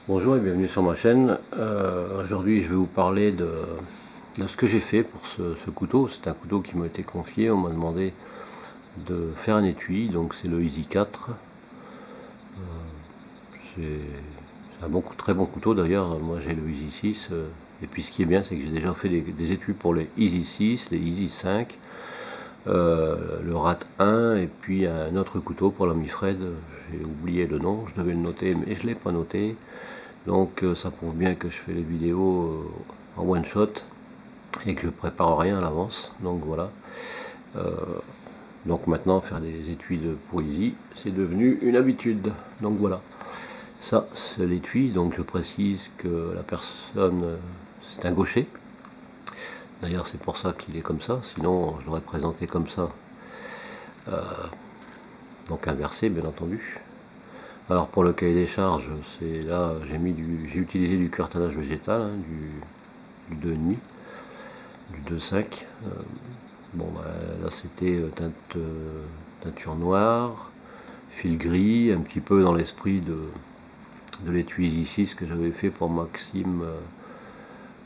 Bonjour et bienvenue sur ma chaîne. Aujourd'hui je vais vous parler de ce que j'ai fait pour ce couteau. C'est un couteau qui m'a été confié, on m'a demandé de faire un étui, donc c'est le Easy 4. C'est un très bon couteau d'ailleurs, moi j'ai le Easy 6, et puis ce qui est bien c'est que j'ai déjà fait des étuis pour les Easy 6, les Easy 5, le Rat 1 et puis un autre couteau pour l'ami Fred. J'ai oublié le nom, je devais le noter mais je ne l'ai pas noté. Donc ça prouve bien que je fais les vidéos en one shot et que je prépare rien à l'avance. Donc voilà. Donc maintenant faire des étuis de poésie, c'est devenu une habitude. Donc voilà. Ça c'est l'étui. Donc je précise que la personne c'est un gaucher. D'ailleurs c'est pour ça qu'il est comme ça. Sinon je l'aurais présenté comme ça. Donc inversé bien entendu. Alors pour le cahier des charges, c'est là j'ai utilisé du curetage végétal, hein, du 2,5, du 2,5. Bon bah, là c'était teinture noire, fil gris, un petit peu dans l'esprit de l'étui ici, ce que j'avais fait pour Maxime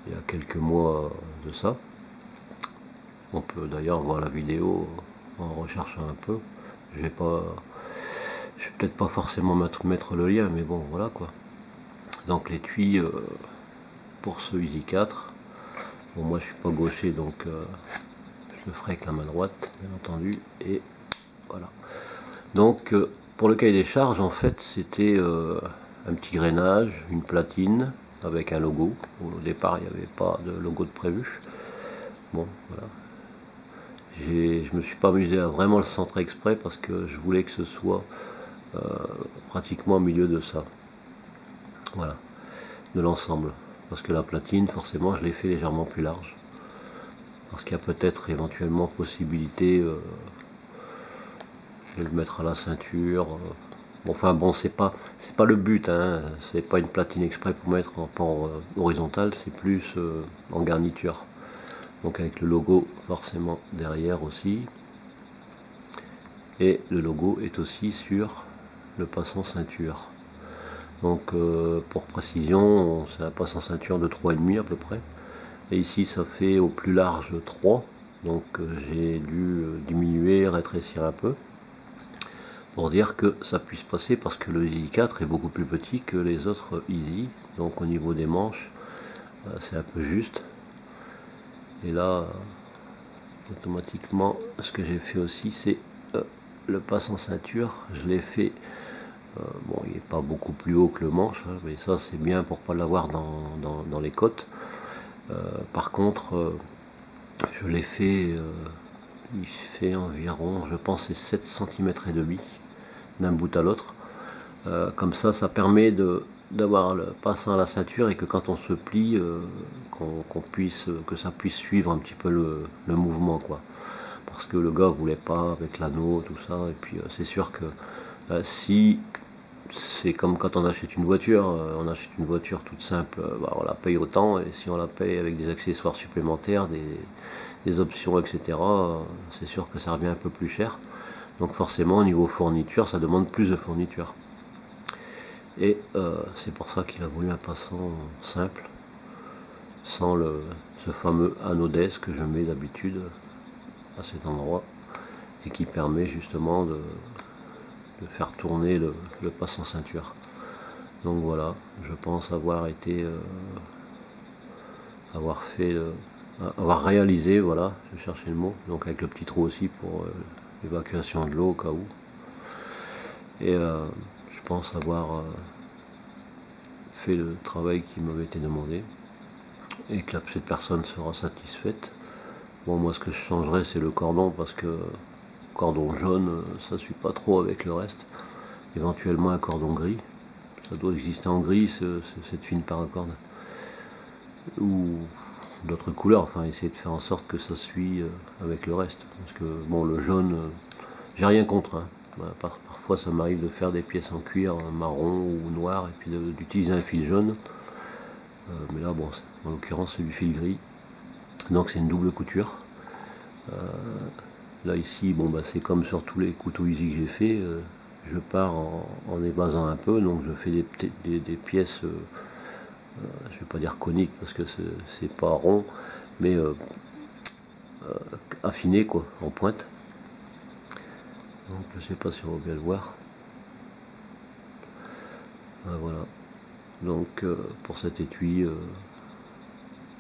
il y a quelques mois de ça. On peut d'ailleurs voir la vidéo en recherchant un peu. Je vais peut-être pas forcément mettre le lien, mais bon, voilà quoi. Donc l'étui pour ce Easy 4. Bon, moi je suis pas gaucher, donc je le ferai avec la main droite, bien entendu. Et voilà. Donc pour le cahier des charges, en fait, c'était un petit grainage, une platine avec un logo. Au départ, il n'y avait pas de logo de prévu. Bon, voilà. Je me suis pas amusé à vraiment le centrer exprès parce que je voulais que ce soit pratiquement au milieu de ça, voilà, de l'ensemble, parce que la platine forcément je l'ai fait légèrement plus large, parce qu'il y a peut-être éventuellement possibilité de le mettre à la ceinture. Enfin bon, c'est pas le but, hein. C'est pas une platine exprès pour mettre en pan horizontal, c'est plus en garniture, donc avec le logo forcément derrière aussi, et le logo est aussi sur le passant ceinture. Donc pour précision, c'est un passant ceinture de 3,5 à peu près. Et ici ça fait au plus large 3. Donc j'ai dû diminuer, rétrécir un peu. Pour dire que ça puisse passer, parce que le Easy 4 est beaucoup plus petit que les autres Easy. Donc au niveau des manches, c'est un peu juste. Et là, automatiquement, ce que j'ai fait aussi, c'est le passant ceinture. Je l'ai fait... bon, il n'est pas beaucoup plus haut que le manche, hein, mais ça c'est bien pour pas l'avoir dans les côtes. Par contre, je l'ai fait, il fait environ, je pense, c'est 7 cm et demi d'un bout à l'autre. Comme ça permet d'avoir le passant à la ceinture et que quand on se plie, que ça puisse suivre un petit peu le mouvement, quoi. Parce que le gars voulait pas avec l'anneau, tout ça, et puis c'est sûr que si c'est comme quand on achète une voiture, toute simple, bah, on la paye autant, et si on la paye avec des accessoires supplémentaires, des options, etc., c'est sûr que ça revient un peu plus cher. Donc forcément au niveau fourniture, ça demande plus de fourniture. Et c'est pour ça qu'il a voulu un passant simple, sans ce fameux anneau d'aise que je mets d'habitude à cet endroit, et qui permet justement de faire tourner le passant ceinture. Donc voilà, je pense avoir réalisé, voilà, je cherchais le mot, donc avec le petit trou aussi pour l'évacuation de l'eau au cas où. Et je pense avoir fait le travail qui m'avait été demandé, et que cette personne sera satisfaite. Bon, moi ce que je changerais, c'est le cordon, parce que cordon jaune, ça suit pas trop avec le reste. Éventuellement un cordon gris, ça doit exister en gris, cette fine paracorde, ou d'autres couleurs, enfin essayer de faire en sorte que ça suit avec le reste, parce que bon, le jaune, j'ai rien contre, hein. Voilà, parfois ça m'arrive de faire des pièces en cuir marron ou noir, et puis d'utiliser un fil jaune, mais là bon, en l'occurrence c'est du fil gris, donc c'est une double couture. Là ici, bon bah c'est comme sur tous les couteaux Easy que j'ai fait, je pars en évasant un peu, donc je fais des pièces, je vais pas dire coniques parce que c'est pas rond, mais affinées quoi, en pointe. Donc je sais pas si on va bien le voir. Voilà. Donc pour cet étui,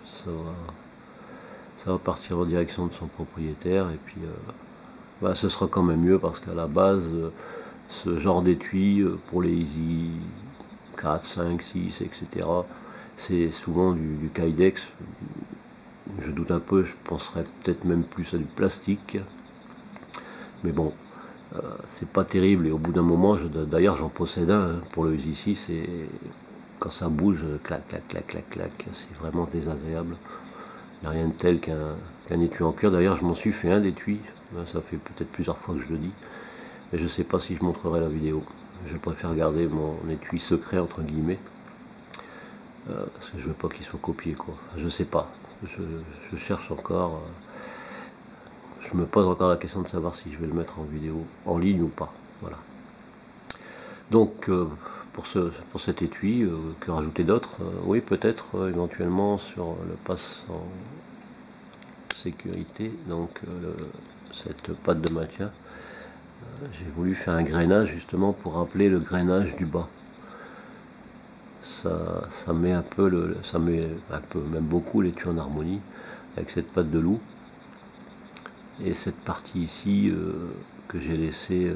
ça va partir en direction de son propriétaire, et puis ce sera quand même mieux parce qu'à la base, ce genre d'étui pour les Easy 4, 5, 6, etc., c'est souvent du Kydex. Je doute un peu, je penserais peut-être même plus à du plastique. Mais bon, c'est pas terrible, et au bout d'un moment, d'ailleurs j'en possède un pour le Easy 6, et quand ça bouge, clac, clac, clac, clac, clac, c'est vraiment désagréable. Il n'y a rien de tel qu'un étui en cuir. D'ailleurs, je m'en suis fait un d'étui, ça fait peut-être plusieurs fois que je le dis, mais je ne sais pas si je montrerai la vidéo. Je préfère garder mon étui secret, entre guillemets, parce que je veux pas qu'il soit copié, quoi. Je sais pas, je cherche encore, je me pose encore la question de savoir si je vais le mettre en vidéo, en ligne ou pas. Voilà. Donc, pour cet étui, que rajouter d'autres, oui, peut-être éventuellement sur le pass en sécurité, donc cette patte de maintien, j'ai voulu faire un grainage justement pour rappeler le grainage du bas. Ça met un peu, ça met un peu, même beaucoup l'étui en harmonie avec cette patte de loup. Et cette partie ici que j'ai laissée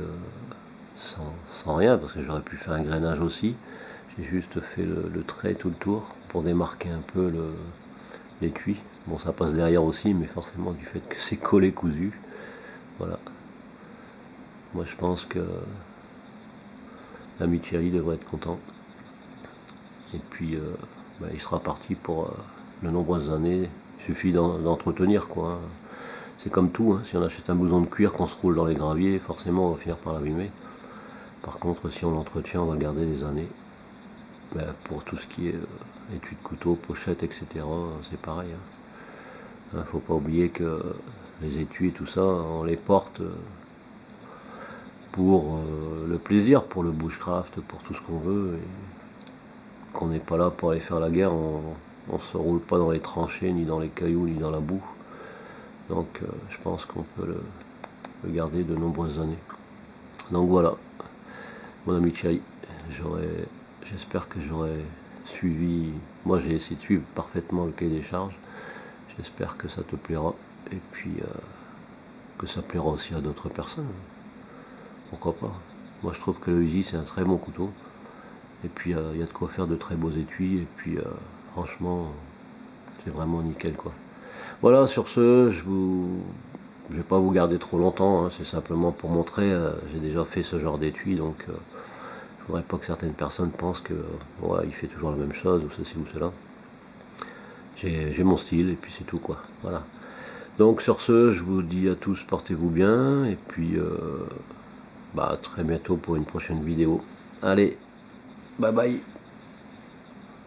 sans rien, parce que j'aurais pu faire un grainage aussi. J'ai juste fait le trait tout le tour pour démarquer un peu l'étui. Bon, ça passe derrière aussi, mais forcément du fait que c'est collé cousu. Voilà. Moi je pense que l'ami Thierry devrait être content. Et puis il sera parti pour de nombreuses années. Il suffit d'entretenir, quoi, hein. C'est comme tout, hein. Si on achète un blouson de cuir qu'on se roule dans les graviers, forcément on va finir par l'abîmer. Par contre, si on l'entretient, on va garder des années. Pour tout ce qui est étui de couteau, pochette, etc., c'est pareil, hein. Faut pas oublier que les étuis et tout ça, on les porte pour le plaisir, pour le bushcraft, pour tout ce qu'on veut, et qu'on n'est pas là pour aller faire la guerre. On se roule pas dans les tranchées, ni dans les cailloux, ni dans la boue. Donc je pense qu'on peut le garder de nombreuses années. Donc voilà, mon ami Thierry, j'espère que j'aurai suivi, moi j'ai essayé de suivre parfaitement le cahier des charges. J'espère que ça te plaira, et puis que ça plaira aussi à d'autres personnes. Pourquoi pas. Moi je trouve que le Easy c'est un très bon couteau, et puis il y a de quoi faire de très beaux étuis, et puis franchement c'est vraiment nickel, quoi. Voilà, sur ce, je vais pas vous garder trop longtemps, hein, c'est simplement pour montrer, j'ai déjà fait ce genre d'étui, donc je voudrais pas que certaines personnes pensent que il fait toujours la même chose, ou ceci ou cela. J'ai mon style, et puis c'est tout, quoi. Voilà. Donc sur ce, je vous dis à tous, portez-vous bien, et puis à très bientôt pour une prochaine vidéo. Allez, bye bye.